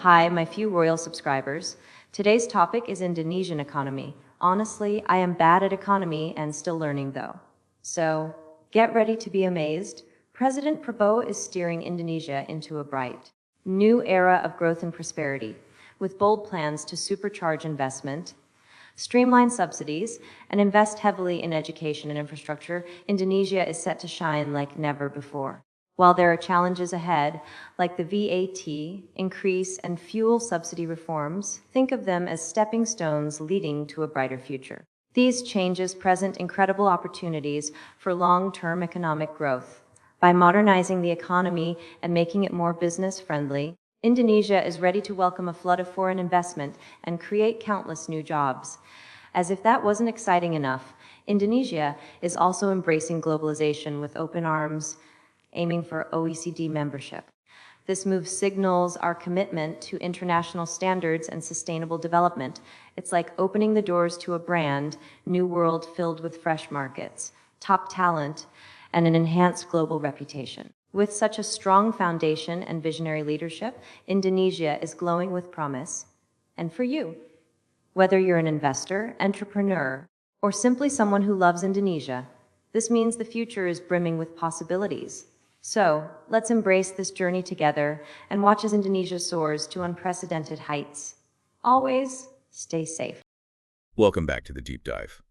Hi, my few royal subscribers. Today's topic is Indonesian economy. Honestly, I am bad at economy and still learning though. So, get ready to be amazed. President Prabowo is steering Indonesia into a bright, new era of growth and prosperity, with bold plans to supercharge investment, streamline subsidies, and invest heavily in education and infrastructure. Indonesia is set to shine like never before. While there are challenges ahead, like the VAT increase and fuel subsidy reforms, think of them as stepping stones leading to a brighter future. These changes present incredible opportunities for long-term economic growth. By modernizing the economy and making it more business-friendly, Indonesia is ready to welcome a flood of foreign investment and create countless new jobs. As if that wasn't exciting enough, Indonesia is also embracing globalization with open arms, aiming for OECD membership. This move signals our commitment to international standards and sustainable development. It's like opening the doors to a brand new world filled with fresh markets, top talent, and an enhanced global reputation. With such a strong foundation and visionary leadership, Indonesia is glowing with promise. And for you, whether you're an investor, entrepreneur, or simply someone who loves Indonesia, this means the future is brimming with possibilities. So, let's embrace this journey together and watch as Indonesia soars to unprecedented heights. Always stay safe. Welcome back to the Deep Dive.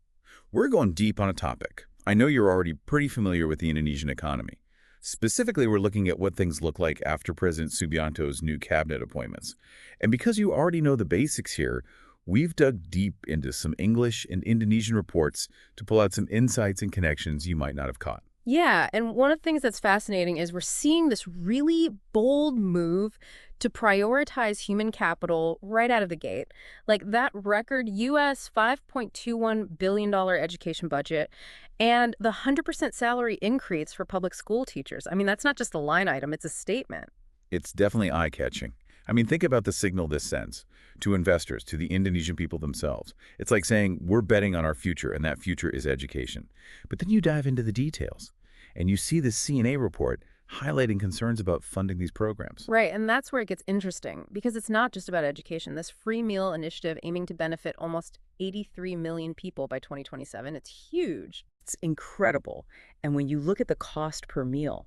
We're going deep on a topic. I know you're already pretty familiar with the Indonesian economy. Specifically, we're looking at what things look like after President Subianto's new cabinet appointments. And because you already know the basics here, we've dug deep into some English and Indonesian reports to pull out some insights and connections you might not have caught. Yeah, and one of the things that's fascinating is we're seeing this really bold move to prioritize human capital right out of the gate. Like that record US $5.21 billion education budget and the 100% salary increase for public school teachers. I mean, that's not just a line item, it's a statement. It's definitely eye-catching. I mean, think about the signal this sends to investors, to the Indonesian people themselves. It's like saying, we're betting on our future, and that future is education. But then you dive into the details, and you see this CNA report highlighting concerns about funding these programs. Right, and that's where it gets interesting, because it's not just about education. This free meal initiative aiming to benefit almost 83 million people by 2027, it's huge. It's incredible. And when you look at the cost per meal,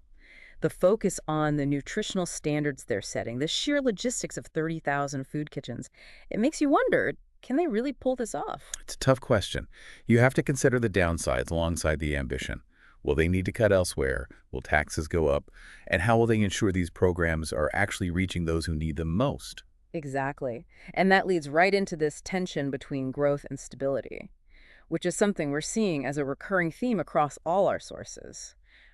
the focus on the nutritional standards they're setting, the sheer logistics of 30,000 food kitchens, it makes you wonder, can they really pull this off? It's a tough question. You have to consider the downsides alongside the ambition. Will they need to cut elsewhere? Will taxes go up? And how will they ensure these programs are actually reaching those who need them most? Exactly. And that leads right into this tension between growth and stability, which is something we're seeing as a recurring theme across all our sources.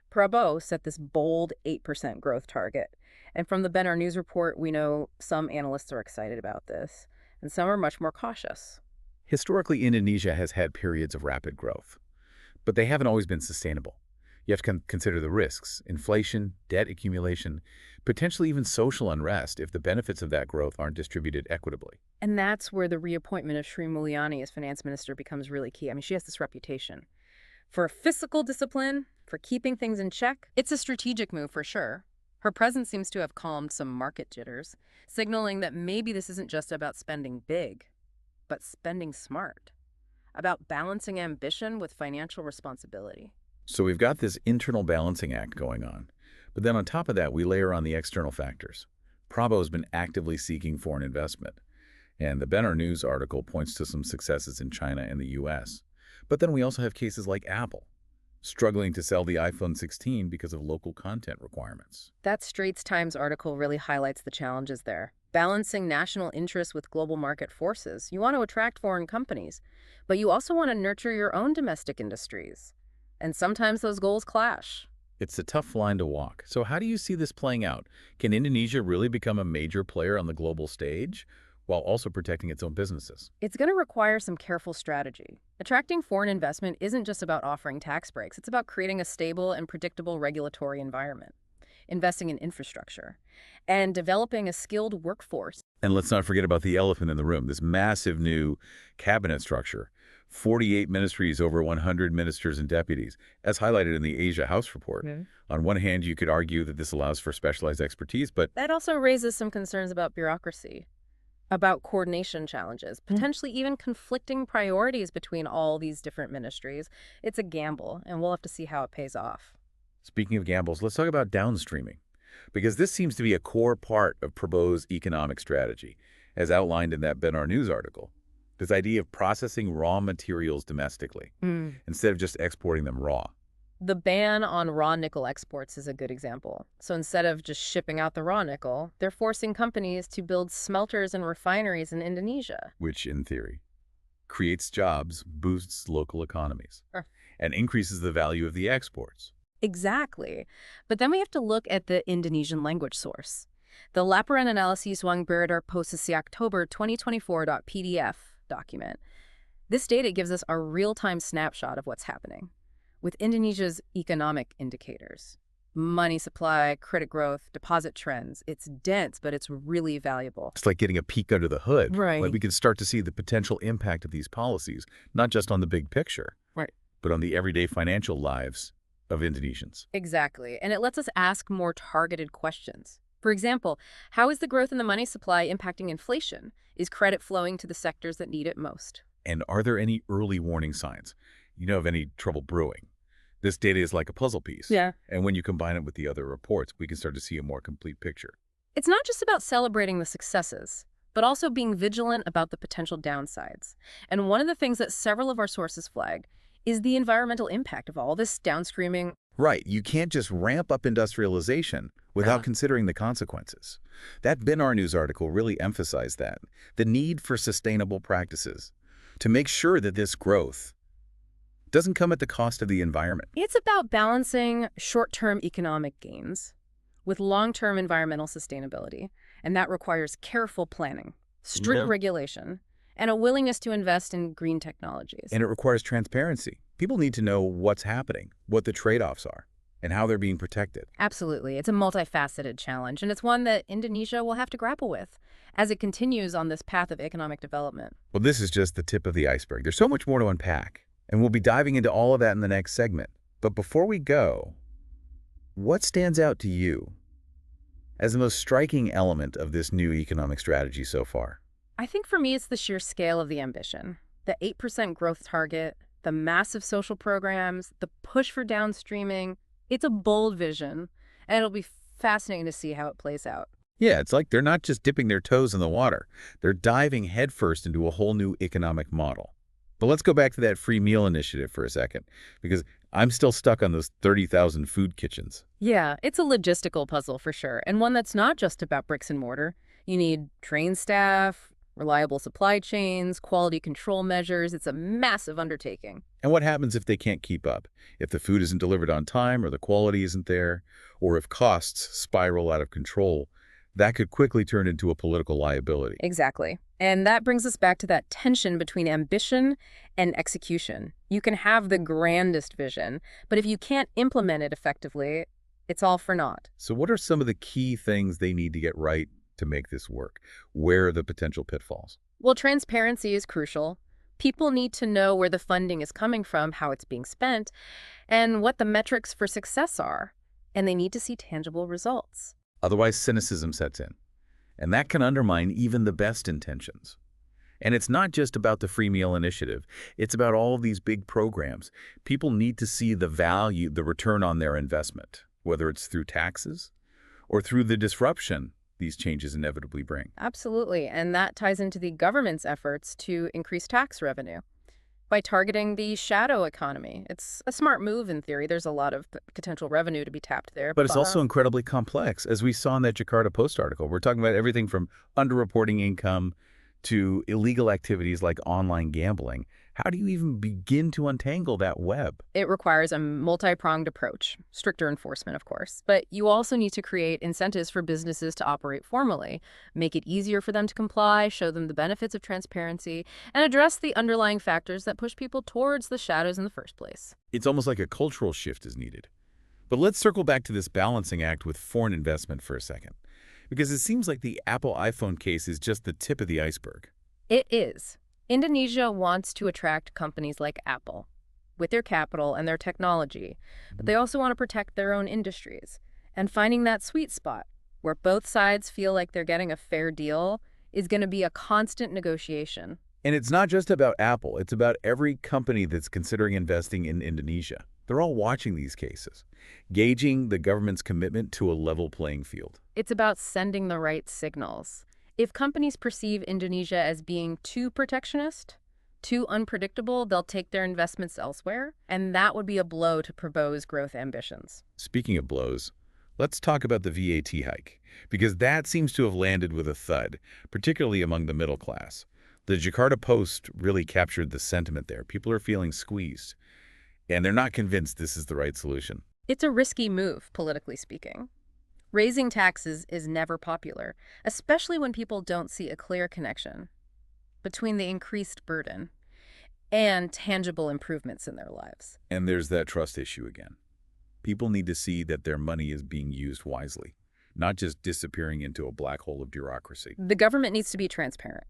Prabowo set this bold 8% growth target. And from the BNR News report, we know some analysts are excited about this, and some are much more cautious. Historically, Indonesia has had periods of rapid growth, but they haven't always been sustainable. You have to consider the risks: inflation, debt accumulation, potentially even social unrest if the benefits of that growth aren't distributed equitably. And that's where the reappointment of Sri Mulyani as finance minister becomes really key. I mean, she has this reputation for fiscal discipline, for keeping things in check. It's a strategic move for sure. Her presence seems to have calmed some market jitters, signaling that maybe this isn't just about spending big, but spending smart, about balancing ambition with financial responsibility. So we've got this internal balancing act going on. But then on top of that, we layer on the external factors. Prabowo has been actively seeking foreign investment. And the BNR News article points to some successes in China and the US. But then we also have cases like Apple, struggling to sell the iPhone 16 because of local content requirements. That Straits Times article really highlights the challenges there. Balancing national interests with global market forces. You want to attract foreign companies, but you also want to nurture your own domestic industries. And sometimes those goals clash. It's a tough line to walk. So how do you see this playing out? Can Indonesia really become a major player on the global stage while also protecting its own businesses? It's going to require some careful strategy. Attracting foreign investment isn't just about offering tax breaks. It's about creating a stable and predictable regulatory environment, investing in infrastructure, and developing a skilled workforce. And let's not forget about the elephant in the room, this massive new cabinet structure 48 ministries, over 100 ministers and deputies, as highlighted in the Asia House report. On one hand, you could argue that this allows for specialized expertise, but That also raises some concerns about bureaucracy, about coordination challenges, potentially even conflicting priorities between all these different ministries. It's a gamble, and we'll have to see how it pays off. speaking of gambles, let's talk about downstreaming, because this seems to be a core part of Prabowo's economic strategy, as outlined in that Benar News article. This idea of processing raw materials domestically, instead of just exporting them raw. The ban on raw nickel exports is a good example. So instead of just shipping out the raw nickel, they're forcing companies to build smelters and refineries in Indonesia. Which, in theory, creates jobs, boosts local economies, and increases the value of the exports. Exactly. But then we have to look at the Indonesian language source. The Laporan Analisis Wang Beredar Posisi October 2024.pdf document. This data gives us a real-time snapshot of what's happening with Indonesia's economic indicators. Money supply, credit growth, deposit trends. It's dense, but it's really valuable. It's like getting a peek under the hood. Right. Like we can start to see the potential impact of these policies, not just on the big picture, Right. but on the everyday financial lives of Indonesians. Exactly. And it lets us ask more targeted questions. For example, how is the growth in the money supply impacting inflation? Is credit flowing to the sectors that need it most? And are there any early warning signs, of any trouble brewing? This data is like a puzzle piece. Yeah. And when you combine it with the other reports, we can start to see a more complete picture. It's not just about celebrating the successes, but also being vigilant about the potential downsides. And one of the things that several of our sources flag is the environmental impact of all this downstreaming. Right. You can't just ramp up industrialization without considering the consequences. That Benar News article really emphasized that, the need for sustainable practices to make sure that this growth doesn't come at the cost of the environment. It's about balancing short-term economic gains with long-term environmental sustainability, and that requires careful planning, strict regulation, and a willingness to invest in green technologies. And it requires transparency. People need to know what's happening, what the trade-offs are, and how they're being protected. Absolutely. It's a multifaceted challenge, and it's one that Indonesia will have to grapple with as it continues on this path of economic development. Well, this is just the tip of the iceberg. There's so much more to unpack, and we'll be diving into all of that in the next segment. But before we go, what stands out to you as the most striking element of this new economic strategy so far? I think for me, it's the sheer scale of the ambition. The 8% growth target, the massive social programs, the push for downstreaming. It's a bold vision, and it'll be fascinating to see how it plays out. Yeah, it's like they're not just dipping their toes in the water. They're diving headfirst into a whole new economic model. But let's go back to that free meal initiative for a second, because I'm still stuck on those 30,000 food kitchens. Yeah, it's a logistical puzzle for sure, and one that's not just about bricks and mortar. You need trained staff, reliable supply chains, quality control measures. It's a massive undertaking. And what happens if they can't keep up? If the food isn't delivered on time, or the quality isn't there, or if costs spiral out of control, that could quickly turn into a political liability. Exactly. And that brings us back to that tension between ambition and execution. You can have the grandest vision, but if you can't implement it effectively, it's all for naught. So what are some of the key things they need to get right to make this work? Where are the potential pitfalls? Well, transparency is crucial. People need to know where the funding is coming from, how it's being spent, and what the metrics for success are. And they need to see tangible results. Otherwise, cynicism sets in, and that can undermine even the best intentions. And it's not just about the free meal initiative. It's about all of these big programs. People need to see the value, the return on their investment, whether it's through taxes or through the disruption these changes inevitably bring. Absolutely. And that ties into the government's efforts to increase tax revenue by targeting the shadow economy. It's a smart move in theory. There's a lot of potential revenue to be tapped there. But it's also incredibly complex. As we saw in that Jakarta Post article, we're talking about everything from underreporting income to illegal activities like online gambling. How do you even begin to untangle that web? It requires a multi-pronged approach, stricter enforcement, of course. But you also need to create incentives for businesses to operate formally, make it easier for them to comply, show them the benefits of transparency, and address the underlying factors that push people towards the shadows in the first place. It's almost like a cultural shift is needed. But let's circle back to this balancing act with foreign investment for a second, because it seems like the Apple iPhone case is just the tip of the iceberg. It is. Indonesia wants to attract companies like Apple with their capital and their technology, but they also want to protect their own industries. And finding that sweet spot where both sides feel like they're getting a fair deal is going to be a constant negotiation. And it's not just about Apple. It's about every company that's considering investing in Indonesia. They're all watching these cases, gauging the government's commitment to a level playing field. It's about sending the right signals. If companies perceive Indonesia as being too protectionist, too unpredictable, they'll take their investments elsewhere, and that would be a blow to Prabowo's growth ambitions. Speaking of blows, let's talk about the VAT hike, because that seems to have landed with a thud, particularly among the middle class. The Jakarta Post really captured the sentiment there. People are feeling squeezed, and they're not convinced this is the right solution. It's a risky move, politically speaking. Raising taxes is never popular, especially when people don't see a clear connection between the increased burden and tangible improvements in their lives. And there's that trust issue again. People need to see that their money is being used wisely, not just disappearing into a black hole of bureaucracy. The government needs to be transparent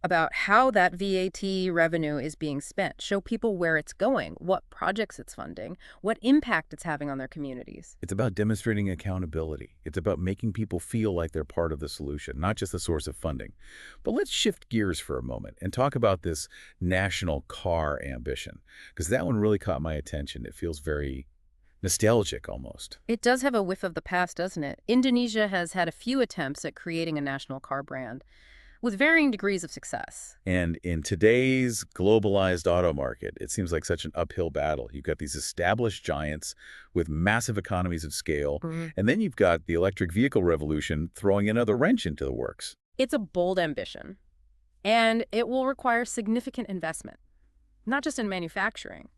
about how that VAT revenue is being spent. Show people where it's going, what projects it's funding, what impact it's having on their communities. It's about demonstrating accountability. It's about making people feel like they're part of the solution, not just the source of funding. But let's shift gears for a moment and talk about this national car ambition, because that one really caught my attention. It feels very nostalgic almost. It does have a whiff of the past, doesn't it? Indonesia has had a few attempts at creating a national car brand, with varying degrees of success. And in today's globalized auto market, it seems like such an uphill battle. You've got these established giants with massive economies of scale, and then you've got the electric vehicle revolution throwing another wrench into the works. It's a bold ambition, and it will require significant investment, not just in manufacturing,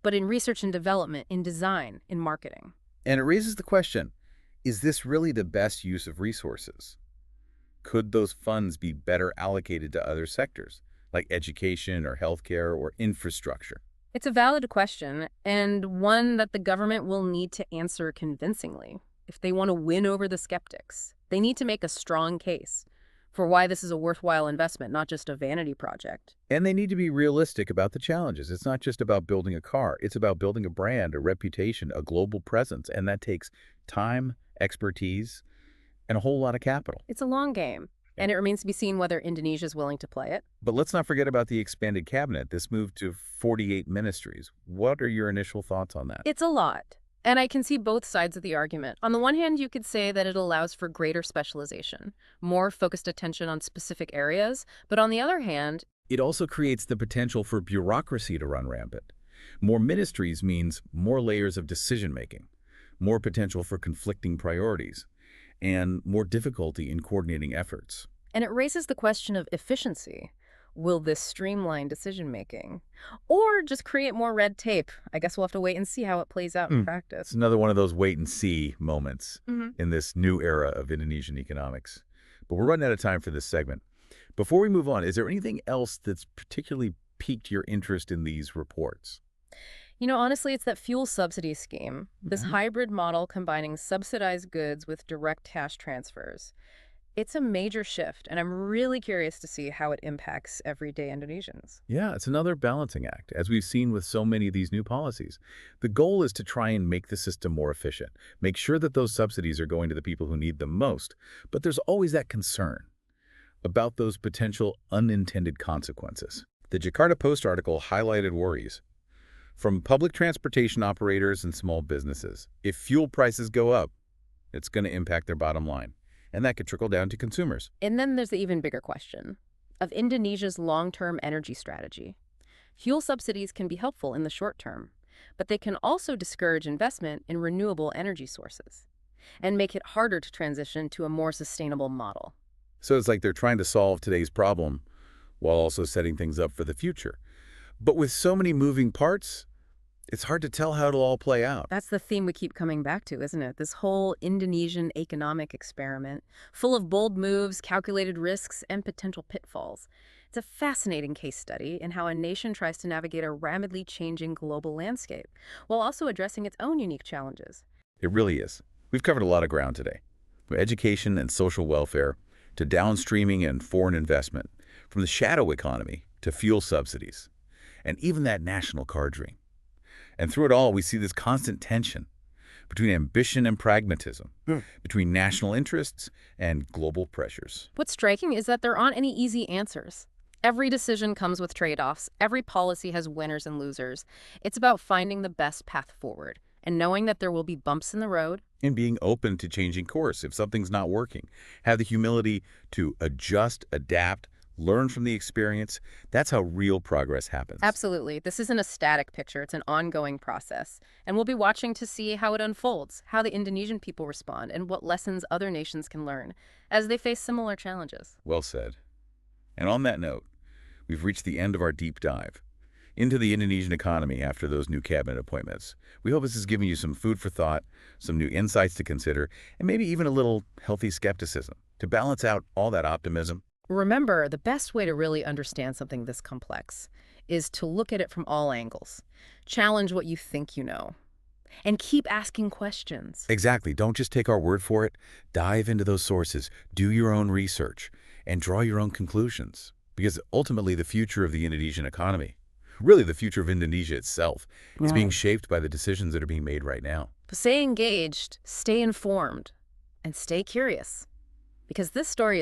but in research and development, in design, in marketing. And it raises the question, is this really the best use of resources? Could those funds be better allocated to other sectors, like education or healthcare or infrastructure? It's a valid question, and one that the government will need to answer convincingly if they want to win over the skeptics. They need to make a strong case for why this is a worthwhile investment, not just a vanity project. And they need to be realistic about the challenges. It's not just about building a car. It's about building a brand, a reputation, a global presence, and that takes time, expertise, and a whole lot of capital. It's a long game, and it remains to be seen whether Indonesia is willing to play it. But let's not forget about the expanded cabinet. This moved to 48 ministries. What are your initial thoughts on that? It's a lot, and I can see both sides of the argument. On the one hand, you could say that it allows for greater specialization, more focused attention on specific areas, but on the other hand, it also creates the potential for bureaucracy to run rampant. More ministries means more layers of decision-making, more potential for conflicting priorities, and more difficulty in coordinating efforts. And it raises the question of efficiency. Will this streamline decision-making? Or just create more red tape? I guess we'll have to wait and see how it plays out in practice. It's another one of those wait-and-see moments in this new era of Indonesian economics. But we're running out of time for this segment. Before we move on, is there anything else that's particularly piqued your interest in these reports? You know, honestly, it's that fuel subsidy scheme, this hybrid model combining subsidized goods with direct cash transfers. It's a major shift, and I'm really curious to see how it impacts everyday Indonesians. Yeah, it's another balancing act, as we've seen with so many of these new policies. The goal is to try and make the system more efficient, make sure that those subsidies are going to the people who need them most. But there's always that concern about those potential unintended consequences. The Jakarta Post article highlighted worries from public transportation operators and small businesses. If fuel prices go up, it's going to impact their bottom line, and that could trickle down to consumers. And then there's the even bigger question of Indonesia's long-term energy strategy. Fuel subsidies can be helpful in the short term, but they can also discourage investment in renewable energy sources and make it harder to transition to a more sustainable model. So it's like they're trying to solve today's problem while also setting things up for the future. But with so many moving parts, it's hard to tell how it'll all play out. That's the theme we keep coming back to, isn't it? This whole Indonesian economic experiment, full of bold moves, calculated risks, and potential pitfalls. It's a fascinating case study in how a nation tries to navigate a rapidly changing global landscape, while also addressing its own unique challenges. It really is. We've covered a lot of ground today, from education and social welfare to downstreaming and foreign investment, from the shadow economy to fuel subsidies, and even that national car dream. And through it all, we see this constant tension between ambition and pragmatism, between national interests and global pressures. What's striking is that there aren't any easy answers. Every decision comes with trade-offs. Every policy has winners and losers. It's about finding the best path forward and knowing that there will be bumps in the road. And being open to changing course if something's not working. Have the humility to adjust, adapt, learn from the experience. That's how real progress happens. Absolutely. This isn't a static picture. It's an ongoing process. And we'll be watching to see how it unfolds, how the Indonesian people respond, and what lessons other nations can learn as they face similar challenges. Well said. And on that note, we've reached the end of our deep dive into the Indonesian economy after those new cabinet appointments. We hope this has given you some food for thought, some new insights to consider, and maybe even a little healthy skepticism to balance out all that optimism. Remember, the best way to really understand something this complex is to look at it from all angles. Challenge what you think you know. And keep asking questions. Exactly. Don't just take our word for it. Dive into those sources, do your own research, and draw your own conclusions. Because ultimately, the future of the Indonesian economy, really the future of Indonesia itself, is being shaped by the decisions that are being made right now. Stay engaged, stay informed, and stay curious. Because this story